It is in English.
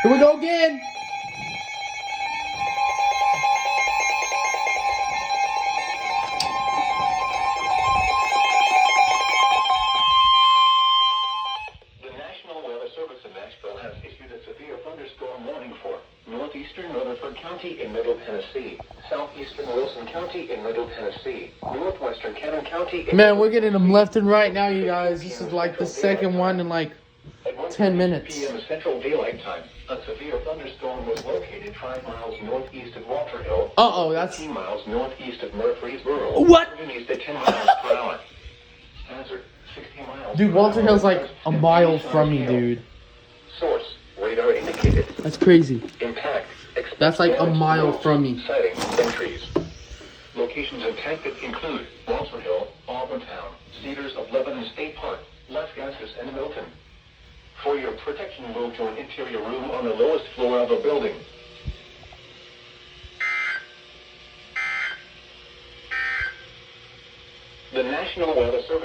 Here we go again. The National Weather Service in Nashville has issued a severe thunderstorm warning for northeastern Rutherford County in Middle Tennessee, southeastern Wilson County in Middle Tennessee, northwestern Cannon County. Man, we're getting them left and right now, you guys. This is like the second one in like 10 minutes. p.m. Central Daylight Time. A severe thunderstorm was located 5 miles northeast of Walter Hill. That's 15 miles northeast of Murfreesboro. What? Moving east at 10 miles per hour. Hazard 60 miles. Dude, Walter Hill's like a mile from me, dude. Source radar indicated. That's crazy. Impact. That's like a mile from me. Sighting entries. Locations impacted include Walter Hill, Auburntown, Cedars of Lebanon State Park, Las Gases, and Milton. For your protection, move to an interior room on the lowest floor of a building. The National Weather Service